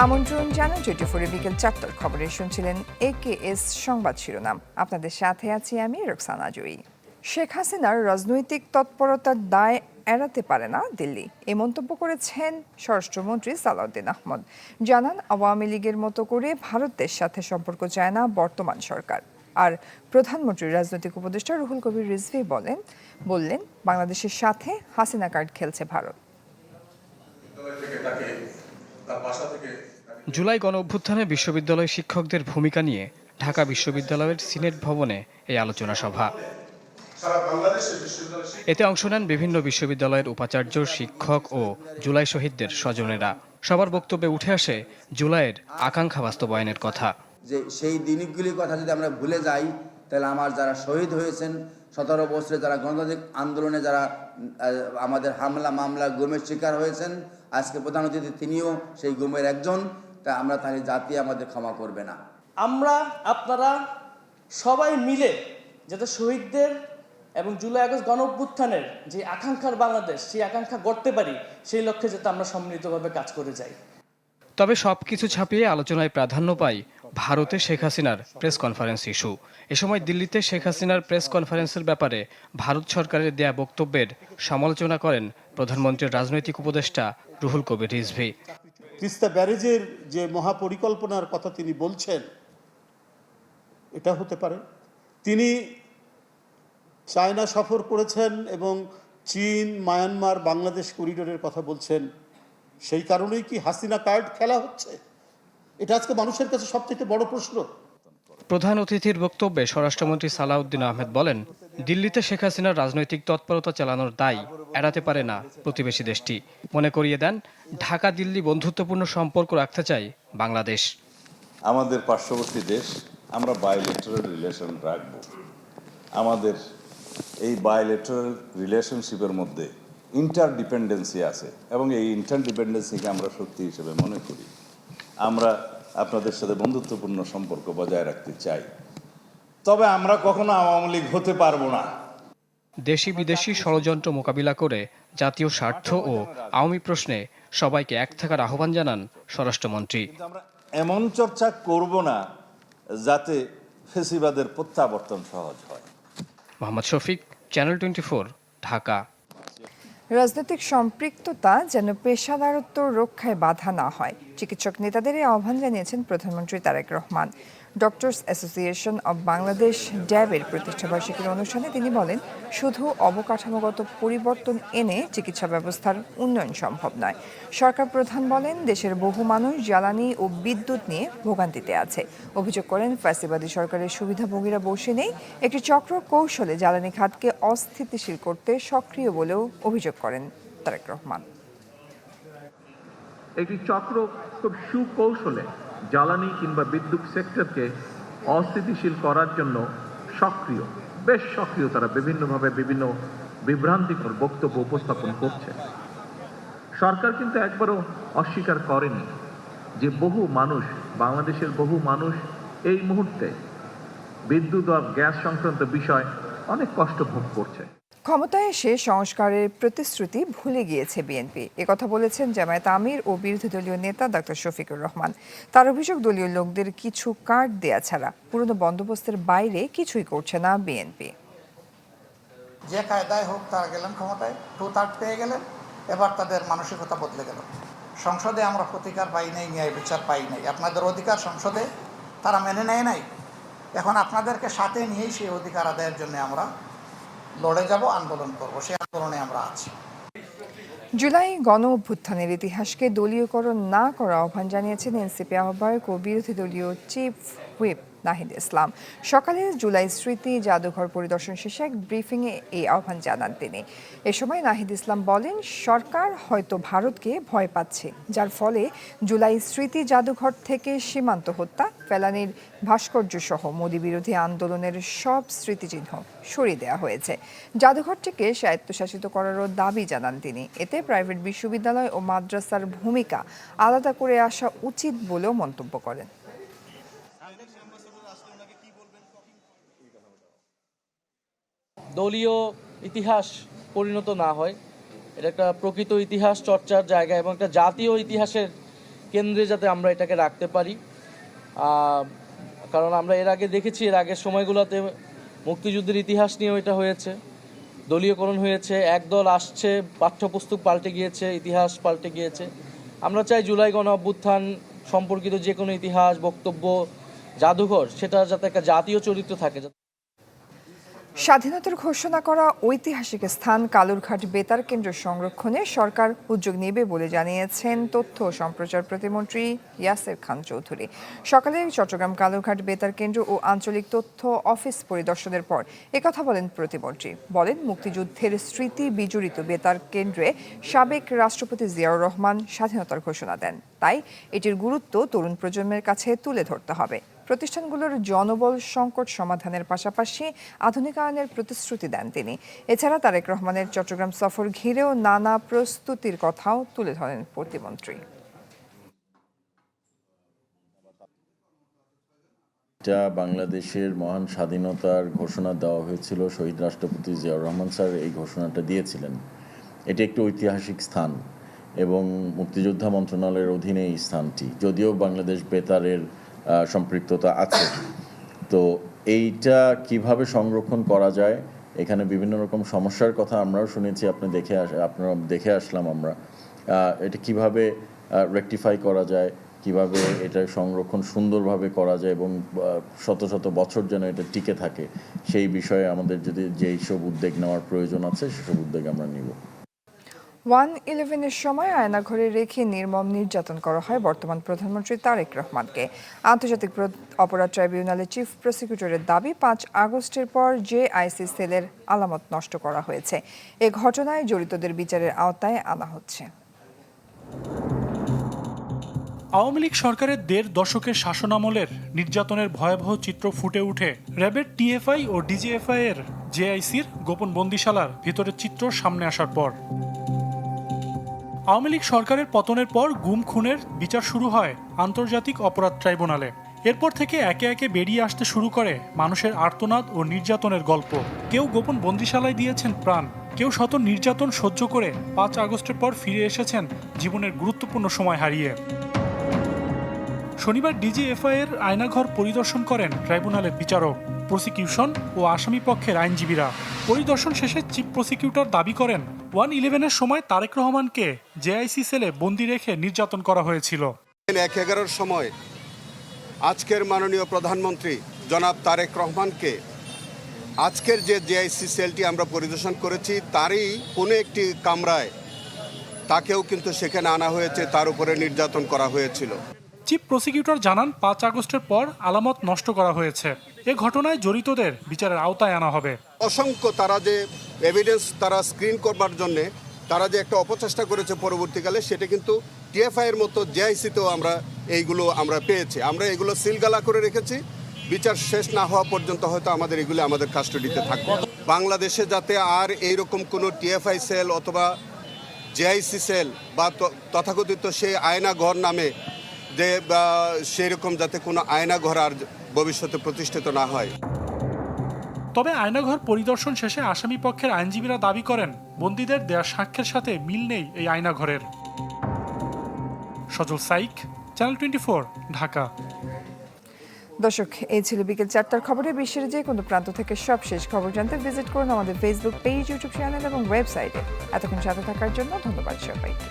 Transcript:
আমন্ত্রণ জানান 24 বিকেল 4টার খবরে শুনছিলেন AKS সংবাদ শিরোনাম। আপনাদের সাথে আছি আমি রোকসানা জয়ী। শেখ হাসিনার রাজনৈতিক তৎপরতার দায় এড়াতে পারে না দিল্লি, এই মন্তব্য করেছেন স্বরাষ্ট্রমন্ত্রী সালাউদ্দিন আহমদ। জানান, আওয়ামী লীগের মতো করে ভারতের সাথে সম্পর্ক চায় না বর্তমান সরকার। আর প্রধানমন্ত্রীর রাজনৈতিক উপদেষ্টা রুহুল কবির রিজভী বললেন বাংলাদেশের সাথে হাসিনা কার্ড খেলছে ভারত। জুলাই গণঅভ্যুত্থানে বিশ্ববিদ্যালয় শিক্ষকদের ভূমিকা নিয়ে ঢাকা বিশ্ববিদ্যালয়ের সিনেট ভবনে এই আলোচনা সভা। এতে অংশ নেন বিভিন্ন বিশ্ববিদ্যালয়ের উপাচার্য, শিক্ষক ও জুলাই শহীদদের স্বজনেরা। সবার বক্তব্যে উঠে আসে জুলাইয়ের আকাঙ্ক্ষা বাস্তবায়নের কথা। যে সেই দিনগুলির কথা যদি আমরা ভুলে যাই, তাহলে আমার যারা শহীদ হয়েছেন 17 বছরে, যারা গণতান্ত্রিক আন্দোলনে যারা আমাদের হামলা মামলা গুমের শিকার হয়েছেন, আজকে প্রধান অতিথি তিনিও সেই গুমের একজন। তা আমরা তাহলে জাতি আমাদের ক্ষমা করবে না। আমরা আপনারা সবাই মিলে যাতে শহীদদের এবং জুলাই আগস্ট গণঅভ্যুত্থানের যে আকাঙ্ক্ষার বাংলাদেশ, সেই আকাঙ্ক্ষা গড়তে পারি, সেই লক্ষ্যে যাতে আমরা সম্মিলিতভাবে কাজ করে যাই। তবে সবকিছু ছাপিয়ে আলোচনায় প্রাধান্য পায় ভারতে শেখ হাসিনার প্রেস কনফারেন্স ইস্যু। এ সময় দিল্লিতে শেখ হাসিনার প্রেস কনফারেন্সের ব্যাপারে ভারত সরকারের দেয়া বক্তব্যের সমালোচনা করেন প্রধানমন্ত্রীর রাজনৈতিক উপদেষ্টা রুহুল কবির রিজভী। তিস্তা ব্যারেজের যে মহাপরিকল্পনার কথা তিনি বলছেন, এটা হতে পারে তিনি চায়না সফর করেছেন এবং চীন, মায়ানমার, বাংলাদেশ করিডোরের কথা বলছেন। সেই কারণেই কি হাসিনা কার্ড খেলা হচ্ছে? এটা আজকে মানুষের কাছে সবচেয়ে বড় প্রশ্ন। প্রধান অতিথির বক্তব্যে স্বরাষ্ট্রমন্ত্রী সালাউদ্দিন আহমেদ বলেন, দিল্লিতে শেখ হাসিনার রাজনৈতিক তৎপরতা চালানোর দায় এড়াতে পারে না প্রতিবেশী দেশটি। মনে করিয়ে দেন, ঢাকা দিল্লি বন্ধুত্বপূর্ণ সম্পর্ক রাখতে চায় বাংলাদেশ। আমাদের পার্শ্ববর্তী দেশ, আমরা বায়োলেটারাল রিলেশন রাখব। আমাদের এই বায়োলেটারাল রিলেশনশিপের মধ্যে ইন্টারডিপেন্ডেন্সি আছে এবং এই ইন্টারডিপেন্ডেন্সিকে আমরা শক্তি হিসেবে মনে করি। আমরা আপনাদের সাথে বন্ধুত্বপূর্ণ সম্পর্ক বজায় রাখতে চাই, তবে আমরা কখনো আওয়ামী লীগ হতে পারবো না। দেশি বিদেশি ষড়যন্ত্র মোকাবিলা করে জাতীয় স্বার্থ ও আওয়ামী প্রশ্নে সবাইকে এক থাকার আহ্বান জানান স্বরাষ্ট্রমন্ত্রী। আমরা এমন চর্চা করব না যাতে ফেসিবাদের প্রত্যাবর্তন সহজ হয়। মোহাম্মদ শফিক, চ্যানেল 24, ঢাকা। রাজনৈতিক সম্পৃক্ততা যেন পেশাদারত্ব রক্ষায় বাধা না হয়, চিকিৎসক নেতাদের এই আহ্বান জানিয়েছেন প্রধানমন্ত্রী Tarique Rahman. Doctors association of Bangladesh ড্যাবের প্রতিষ্ঠাবার্ষিকীর অনুষ্ঠানে তিনি বলেন, শুধু অবকাঠামোগত পরিবর্তন এনে চিকিৎসা ব্যবস্থার উন্নয়ন সম্ভব নয়। সরকার প্রধান বলেন, দেশের বহু মানুষ জ্বালানি ও বিদ্যুৎ নিয়ে ভোগান্তিতে আছে। অভিযোগ করেন, ফ্যাসিবাদী সরকারের সুবিধাভোগীরা বসে নেই, একটি চক্র কৌশলে জ্বালানি খাতকে অস্থিতিশীল করতে সক্রিয় বলেও অভিযোগ করেন তারেক রহমান। একটি চক্র খুব সুকৌশলে জ্বালানি কিংবা বিদ্যুৎ সেক্টরকে অস্থিতিশীল করার জন্য বেশ সক্রিয়। তারা বিভিন্নভাবে বিভিন্ন বিভ্রান্তিকর বক্তব্য উপস্থাপন করছে। সরকার কিন্তু একবারও অস্বীকার করেনি যে বাংলাদেশের বহু মানুষ এই মুহূর্তে বিদ্যুৎ আর গ্যাস সংক্রান্ত বিষয় অনেক কষ্ট ভোগ করছে। ক্ষমতায় এসে সংস্কারের প্রতিশ্রুতি ভুলে গিয়েছে বিএনপি, একথা বলেছেন জামায়াত আমির ও বিরোধী দলীয় নেতা ডক্টর শফিকুর রহমান। তার অভিযোগ, দলীয় লোকদের কিছু কার্ড দেয়া ছাড়া পুরনো বন্দোবস্তের বাইরে কিছুই করছে না বিএনপি। যে কায়দায় হোক তারা গেলেন ক্ষমতায়, 2/3 পেয়ে গেলেন, এবার তাদের মানসিকতা বদলে গেল। সংসদে আমরা প্রতিকার পাই নাই, ন্যায় বিচার পাই নাই। আপনাদের অধিকার সংসদে তারা মেনে নেয় নাই। এখন আপনাদেরকে সাথে নিয়েই সেই অধিকার আদায়ের জন্য আমরা লড়ে যাব, আন্দোলন করব। সেই আন্দোলনে আমরা আছি। জুলাই গণ অভ্যুত্থানের ইতিহাসকে দলীয়করণ না করার আহ্বান জানিয়েছেন এনসিপি আহ্বায়ক ও বিরোধী দলীয় চিফ হুইপ নাহিদ ইসলাম। সকালে জুলাই স্মৃতি জাদুঘর পরিদর্শন শেষে এক ব্রিফিংয়ে এই আহ্বান জানান তিনি। এ সময় নাহিদ ইসলাম বলেন, সরকার হয়তো ভারতকে ভয় পাচ্ছে, যার ফলে জুলাই স্মৃতি জাদুঘর থেকে সীমান্ত হত্যা, ফেলানির ভাস্কর্য সহ মোদি বিরোধী আন্দোলনের সব স্মৃতিচিহ্ন সরিয়ে দেওয়া হয়েছে। জাদুঘরটিকে স্বায়ত্তশাসিত করারও দাবি জানান তিনি। এতে প্রাইভেট বিশ্ববিদ্যালয় ও মাদ্রাসার ভূমিকা আলাদা করে আসা উচিত বলেও মন্তব্য করেন। দলীয় ইতিহাস পরিণত না হয়, এটা একটা প্রকৃত ইতিহাস চর্চার জায়গা এবং একটা জাতীয় ইতিহাসের কেন্দ্রে যাতে আমরা এটাকে রাখতে পারি, কারণ আমরা এর আগে দেখেছি এর আগের সময়গুলোতে মুক্তিযুদ্ধের ইতিহাস নিয়েও এটা হয়েছে, দলীয়করণ হয়েছে, একদল আসছে, পাঠ্যপুস্তক পাল্টে গিয়েছে, ইতিহাস পাল্টে গিয়েছে। আমরা চাই জুলাই গণ অভ্যুত্থান সম্পর্কিত যে কোনো ইতিহাস, বক্তব্য, জাদুঘর, সেটা যাতে একটা জাতীয় চরিত্র থাকে। স্বাধীনতার ঘোষণা করা ঐতিহাসিক স্থান কালুরঘাট বেতার কেন্দ্র সংরক্ষণে সরকার উদ্যোগ নেবে বলে জানিয়েছেন তথ্য ও সম্প্রচার প্রতিমন্ত্রী ইয়াসের খান চৌধুরী। সকালে চট্টগ্রাম কালুরঘাট বেতার কেন্দ্র ও আঞ্চলিক তথ্য অফিস পরিদর্শনের পর একথা বলেন প্রতিমন্ত্রী। বলেন, মুক্তিযুদ্ধের স্মৃতি বিজড়িত বেতার কেন্দ্রে সাবেক রাষ্ট্রপতি জিয়াউর রহমান স্বাধীনতার ঘোষণা দেন। তাই এটির গুরুত্ব তরুণ প্রজন্মের কাছে তুলে ধরতে হবে। প্রতিষ্ঠানগুলোর জনবল সংকট সমাধানের পাশাপাশি আধুনিকায়নের প্রতিশ্রুতি দেন তিনি। এছাড়া তারেক রহমানের চট্টগ্রাম সফর ঘিরেও নানা প্রস্তুতির কথাও তুলে ধরেন প্রতিমন্ত্রী। এটা বাংলাদেশের মহান স্বাধীনতার ঘোষণা দেওয়া হয়েছিল, শহীদ রাষ্ট্রপতি জিয়াউর রহমান স্যার এই ঘোষণাটা দিয়েছিলেন। এটি একটি ঐতিহাসিক স্থান এবং মুক্তিযোদ্ধা মন্ত্রণালয়ের অধীনে এই স্থানটি, যদিও বাংলাদেশ বেতারের সম্পৃক্ততা আছে। তো এইটা কিভাবে সংরক্ষণ করা যায়, এখানে বিভিন্ন রকম সমস্যার কথা আমরাও শুনেছি, আপনারা দেখে আসলাম আমরা। এটা কিভাবে রেকটিফাই করা যায়, কিভাবে এটা সংরক্ষণ সুন্দরভাবে করা যায় এবং শত শত বছর যেন এটা টিকে থাকে, সেই বিষয়ে আমাদের যদি যেই সব উদ্যোগ নেওয়ার প্রয়োজন আছে সেসব উদ্যোগ আমরা নিব। 1/11-এর সময় আয়নাঘরে রেখে নির্মম নির্যাতন করা হয় বর্তমান প্রধানমন্ত্রী তারেক রহমানকে। আন্তর্জাতিক অপরাধ ট্রাইব্যুনালের চিফ প্রসিকিউটরের দাবি, 5 আগস্টের পর জেআইসি সেলের আলামত নষ্ট করা হয়েছে। এ ঘটনায় জড়িতদের বিচারের আওতায় আনা হচ্ছে। আওয়ামী লীগ সরকারের 1.5 দশকের শাসনামলের নির্যাতনের ভয়াবহ চিত্র ফুটে উঠে র্যাবের টিএফআই ও ডিজিএফআই এর জেআইসির গোপন বন্দিশালার ভিতরের চিত্র সামনে আসার পর আওয়ামী লীগ সরকারের পতনের পর গুম খুনের বিচার শুরু হয় আন্তর্জাতিক অপরাধ ট্রাইব্যুনালে। এরপর থেকে একে একে বেরিয়ে আসতে শুরু করে মানুষের আর্তনাদ ও নির্যাতনের গল্প। কেউ গোপন বন্দিশালায় দিয়েছেন প্রাণ, কেউ শত নির্যাতন সহ্য করে 5 আগস্টের পর ফিরে এসেছেন জীবনের গুরুত্বপূর্ণ সময় হারিয়ে। শনিবার ডিজিএফআই এর আয়নাঘর পরিদর্শন করেন ট্রাইব্যুনালের বিচারক, প্রসিকিউশন ও আসামি পক্ষের আইনজীবীরা। পরিদর্শন শেষে চিফ প্রসিকিউটর দাবি করেন, 1/11-এর সময় তারেক রহমানকে জেআইসি সেলে বন্দি রেখে নির্যাতন করা হয়েছিল। 1/11-র সময় আজকের মাননীয় প্রধানমন্ত্রী জনাব তারেক রহমানকে আজকের যে জেআইসি সেলটি আমরা পরিদর্শন করেছি তারই কোনো একটি কামরায় তাকেও কিন্তু সেখানে আনা হয়েছে, তার উপরে নির্যাতন করা হয়েছিল। চিফ প্রসিকিউটর জানান, 5 আগস্টের পর আলামত নষ্ট করা হয়েছে। এ ঘটনায় জড়িতদের বিচারের আওতায় আনা হবে। অসংখ্য তারা যে এভিডেন্স তারা স্ক্রিন করবার জন্য তারা যে একটা অপচেষ্টা করেছে পরবর্তীকালে, সেটা কিন্তু টিএফআই এর মতো জেআইসিতেও আমরা পেয়েছি। আমরা এগুলো সিলগালা করে রেখেছি, বিচার শেষ না হওয়া পর্যন্ত হয়তো এগুলো আমাদের কাস্টডিতে থাকবে। বাংলাদেশে যাতে আর এইরকম কোনো টিএফআই সেল অথবা জেআইসি সেল বা তথাকথিত সেই আয়নাঘর নামে যে সেরকম যাতে কোনো আয়নাঘর আর ভবিষ্যতে প্রতিষ্ঠিত না হয়। তবে আয়নাঘর পরিদর্শন শেষে আসামি পক্ষের আইনজীবীরা দাবি করেন, বন্দীদের দেয়া সাক্ষ্যের সাথে মিল নেই এই আয়নাঘরের। সজল সাইক, চ্যানেল 24, ঢাকা। দর্শক, এই ছিল বিকেল 4টার খবরে। বিশ্বের যে কোনো প্রান্ত থেকে সবশেষ খবর জানতে ভিজিট করুন আমাদের ফেসবুক পেজ, ইউটিউব চ্যানেল এবং ওয়েবসাইটে। এতক্ষণ সাথে থাকার জন্য ধন্যবাদ সবাইকে।